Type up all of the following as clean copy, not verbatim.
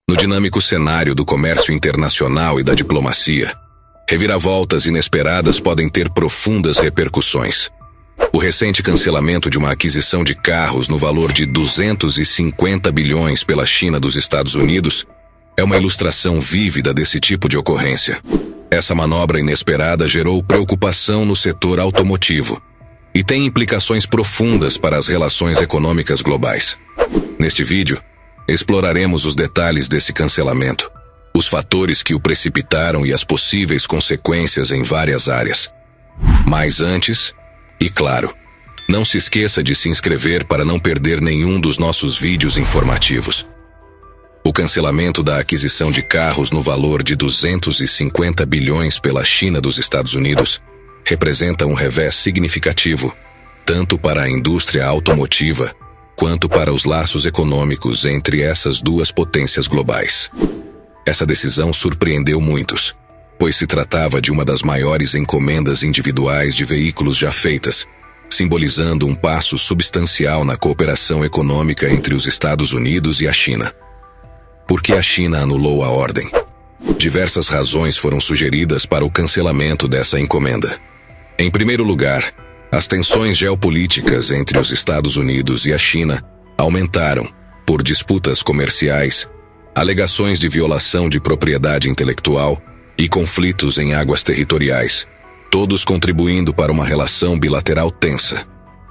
No dinâmico cenário do comércio internacional e da diplomacia, reviravoltas inesperadas podem ter profundas repercussões. O recente cancelamento de uma aquisição de carros no valor de 250 bilhões pela China dos Estados Unidos é uma ilustração vívida desse tipo de ocorrência. Essa manobra inesperada gerou preocupação no setor automotivo e tem implicações profundas para as relações econômicas globais. Neste vídeo, exploraremos os detalhes desse cancelamento, os fatores que o precipitaram e as possíveis consequências em várias áreas. Mas antes, e claro, não se esqueça de se inscrever para não perder nenhum dos nossos vídeos informativos. O cancelamento da aquisição de carros no valor de 250 bilhões pela China dos Estados Unidos representa um revés significativo, tanto para a indústria automotiva quanto para os laços econômicos entre essas duas potências globais. Essa decisão surpreendeu muitos, pois se tratava de uma das maiores encomendas individuais de veículos já feitas, simbolizando um passo substancial na cooperação econômica entre os Estados Unidos e a China. Por que a China anulou a ordem? Diversas razões foram sugeridas para o cancelamento dessa encomenda. Em primeiro lugar, as tensões geopolíticas entre os Estados Unidos e a China aumentaram por disputas comerciais, alegações de violação de propriedade intelectual e conflitos em águas territoriais, todos contribuindo para uma relação bilateral tensa.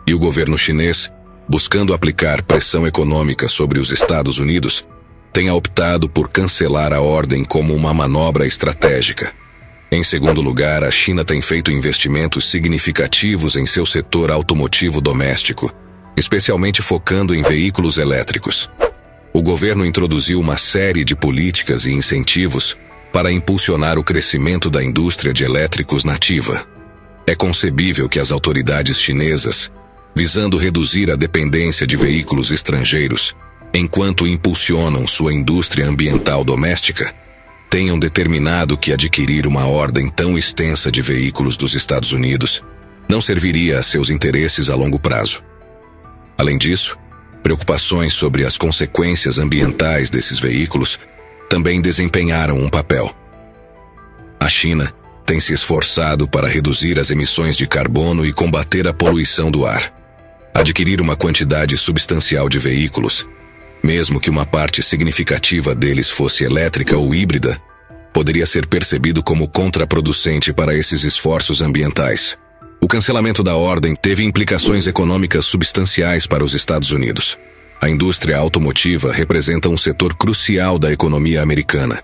E o governo chinês, buscando aplicar pressão econômica sobre os Estados Unidos, tenha optado por cancelar a ordem como uma manobra estratégica. Em segundo lugar, a China tem feito investimentos significativos em seu setor automotivo doméstico, especialmente focando em veículos elétricos. O governo introduziu uma série de políticas e incentivos para impulsionar o crescimento da indústria de elétricos nativa. É concebível que as autoridades chinesas, visando reduzir a dependência de veículos estrangeiros, enquanto impulsionam sua indústria ambiental doméstica, tenham determinado que adquirir uma ordem tão extensa de veículos dos Estados Unidos não serviria a seus interesses a longo prazo. Além disso, preocupações sobre as consequências ambientais desses veículos também desempenharam um papel. A China tem se esforçado para reduzir as emissões de carbono e combater a poluição do ar. Adquirir uma quantidade substancial de veículos, mesmo que uma parte significativa deles fosse elétrica ou híbrida, poderia ser percebido como contraproducente para esses esforços ambientais. O cancelamento da ordem teve implicações econômicas substanciais para os Estados Unidos. A indústria automotiva representa um setor crucial da economia americana,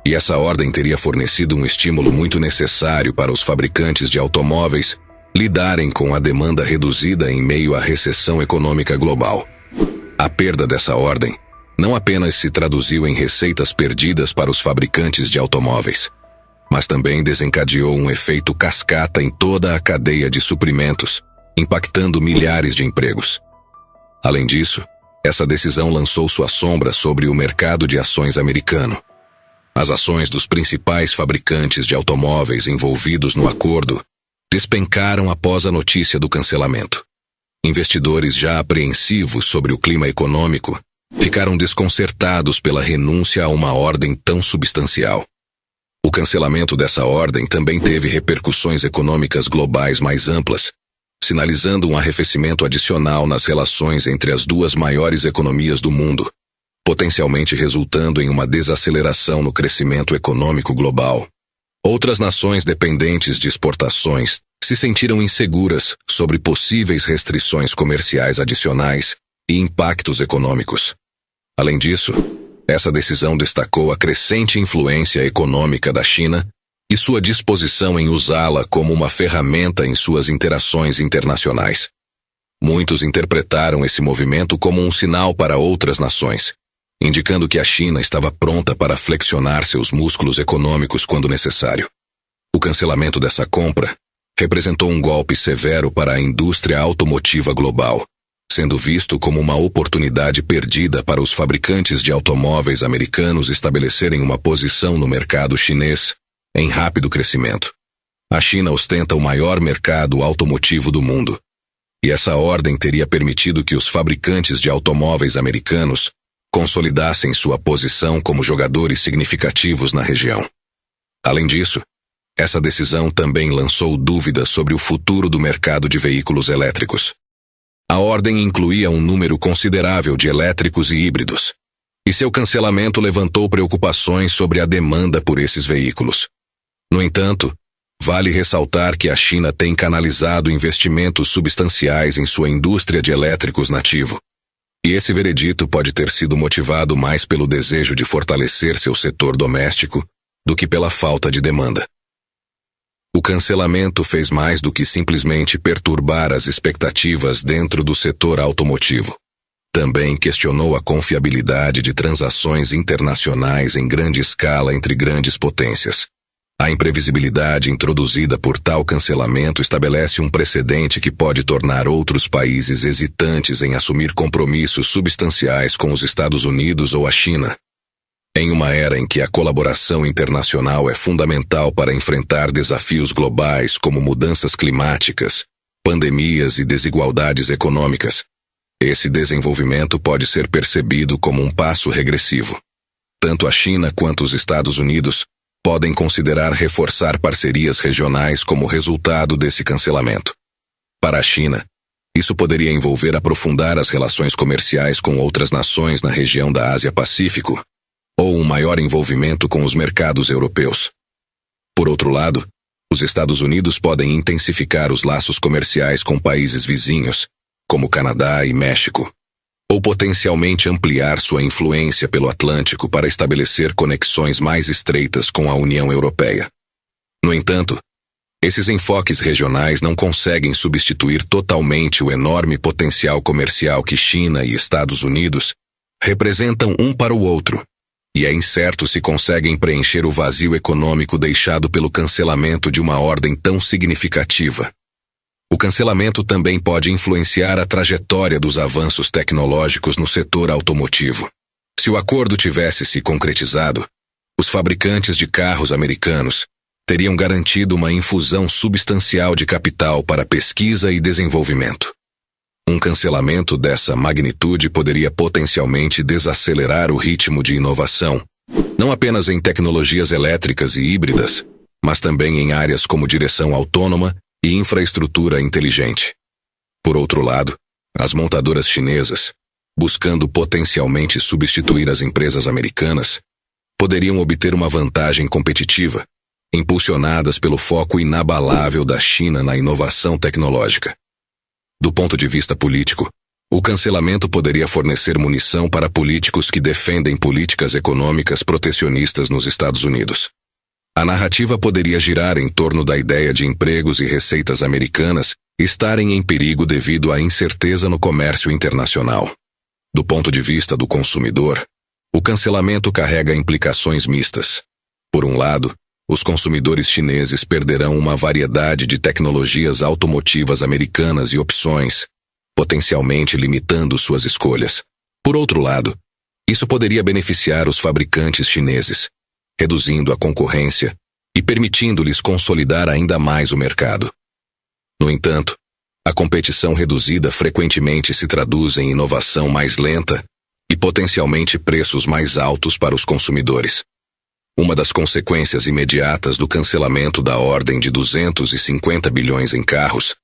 e essa ordem teria fornecido um estímulo muito necessário para os fabricantes de automóveis lidarem com a demanda reduzida em meio à recessão econômica global. A perda dessa ordem não apenas se traduziu em receitas perdidas para os fabricantes de automóveis, mas também desencadeou um efeito cascata em toda a cadeia de suprimentos, impactando milhares de empregos. Além disso, essa decisão lançou sua sombra sobre o mercado de ações americano. As ações dos principais fabricantes de automóveis envolvidos no acordo despencaram após a notícia do cancelamento. Investidores já apreensivos sobre o clima econômico ficaram desconcertados pela renúncia a uma ordem tão substancial. O cancelamento dessa ordem também teve repercussões econômicas globais mais amplas, sinalizando um arrefecimento adicional nas relações entre as duas maiores economias do mundo, potencialmente resultando em uma desaceleração no crescimento econômico global. Outras nações dependentes de exportações se sentiram inseguras sobre possíveis restrições comerciais adicionais e impactos econômicos. Além disso, essa decisão destacou a crescente influência econômica da China e sua disposição em usá-la como uma ferramenta em suas interações internacionais. Muitos interpretaram esse movimento como um sinal para outras nações, indicando que a China estava pronta para flexionar seus músculos econômicos quando necessário. O cancelamento dessa compra representou um golpe severo para a indústria automotiva global, sendo visto como uma oportunidade perdida para os fabricantes de automóveis americanos estabelecerem uma posição no mercado chinês em rápido crescimento. A China ostenta o maior mercado automotivo do mundo, e essa ordem teria permitido que os fabricantes de automóveis americanos consolidassem sua posição como jogadores significativos na região. Além disso, essa decisão também lançou dúvidas sobre o futuro do mercado de veículos elétricos. A ordem incluía um número considerável de elétricos e híbridos, e seu cancelamento levantou preocupações sobre a demanda por esses veículos. No entanto, vale ressaltar que a China tem canalizado investimentos substanciais em sua indústria de elétricos nativo, e esse veredito pode ter sido motivado mais pelo desejo de fortalecer seu setor doméstico do que pela falta de demanda. O cancelamento fez mais do que simplesmente perturbar as expectativas dentro do setor automotivo. Também questionou a confiabilidade de transações internacionais em grande escala entre grandes potências. A imprevisibilidade introduzida por tal cancelamento estabelece um precedente que pode tornar outros países hesitantes em assumir compromissos substanciais com os Estados Unidos ou a China. Em uma era em que a colaboração internacional é fundamental para enfrentar desafios globais como mudanças climáticas, pandemias e desigualdades econômicas, esse desenvolvimento pode ser percebido como um passo regressivo. Tanto a China quanto os Estados Unidos podem considerar reforçar parcerias regionais como resultado desse cancelamento. Para a China, isso poderia envolver aprofundar as relações comerciais com outras nações na região da Ásia-Pacífico, ou um maior envolvimento com os mercados europeus. Por outro lado, os Estados Unidos podem intensificar os laços comerciais com países vizinhos, como Canadá e México, ou potencialmente ampliar sua influência pelo Atlântico para estabelecer conexões mais estreitas com a União Europeia. No entanto, esses enfoques regionais não conseguem substituir totalmente o enorme potencial comercial que China e Estados Unidos representam um para o outro, e é incerto se conseguem preencher o vazio econômico deixado pelo cancelamento de uma ordem tão significativa. O cancelamento também pode influenciar a trajetória dos avanços tecnológicos no setor automotivo. Se o acordo tivesse se concretizado, os fabricantes de carros americanos teriam garantido uma infusão substancial de capital para pesquisa e desenvolvimento. Um cancelamento dessa magnitude poderia potencialmente desacelerar o ritmo de inovação, não apenas em tecnologias elétricas e híbridas, mas também em áreas como direção autônoma e infraestrutura inteligente. Por outro lado, as montadoras chinesas, buscando potencialmente substituir as empresas americanas, poderiam obter uma vantagem competitiva, impulsionadas pelo foco inabalável da China na inovação tecnológica. Do ponto de vista político, o cancelamento poderia fornecer munição para políticos que defendem políticas econômicas protecionistas nos Estados Unidos. A narrativa poderia girar em torno da ideia de empregos e receitas americanas estarem em perigo devido à incerteza no comércio internacional. Do ponto de vista do consumidor, o cancelamento carrega implicações mistas. Por um lado, os consumidores chineses perderão uma variedade de tecnologias automotivas americanas e opções, potencialmente limitando suas escolhas. Por outro lado, isso poderia beneficiar os fabricantes chineses, reduzindo a concorrência e permitindo-lhes consolidar ainda mais o mercado. No entanto, a competição reduzida frequentemente se traduz em inovação mais lenta e potencialmente preços mais altos para os consumidores. Uma das consequências imediatas do cancelamento da ordem de 250 bilhões em carros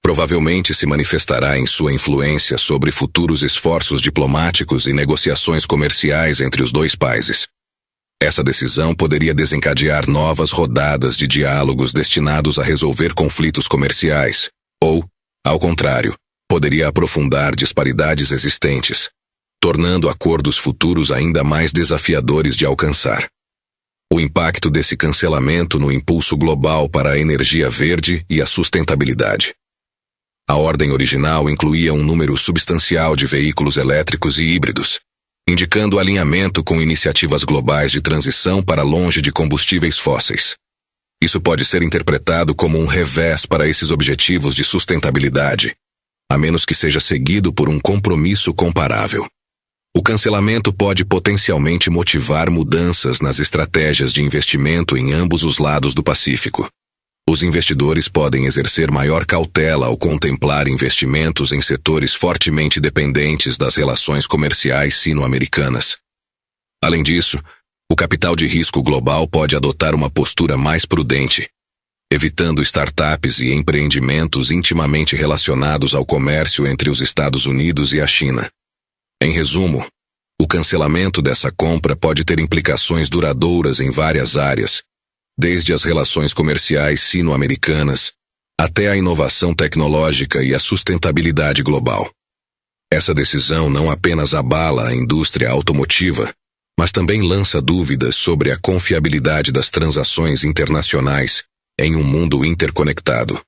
provavelmente se manifestará em sua influência sobre futuros esforços diplomáticos e negociações comerciais entre os dois países. Essa decisão poderia desencadear novas rodadas de diálogos destinados a resolver conflitos comerciais, ou, ao contrário, poderia aprofundar disparidades existentes, tornando acordos futuros ainda mais desafiadores de alcançar. O impacto desse cancelamento no impulso global para a energia verde e a sustentabilidade. A ordem original incluía um número substancial de veículos elétricos e híbridos, indicando alinhamento com iniciativas globais de transição para longe de combustíveis fósseis. Isso pode ser interpretado como um revés para esses objetivos de sustentabilidade, a menos que seja seguido por um compromisso comparável. O cancelamento pode potencialmente motivar mudanças nas estratégias de investimento em ambos os lados do Pacífico. Os investidores podem exercer maior cautela ao contemplar investimentos em setores fortemente dependentes das relações comerciais sino-americanas. Além disso, o capital de risco global pode adotar uma postura mais prudente, evitando startups e empreendimentos intimamente relacionados ao comércio entre os Estados Unidos e a China. Em resumo, o cancelamento dessa compra pode ter implicações duradouras em várias áreas, desde as relações comerciais sino-americanas até a inovação tecnológica e a sustentabilidade global. Essa decisão não apenas abala a indústria automotiva, mas também lança dúvidas sobre a confiabilidade das transações internacionais em um mundo interconectado.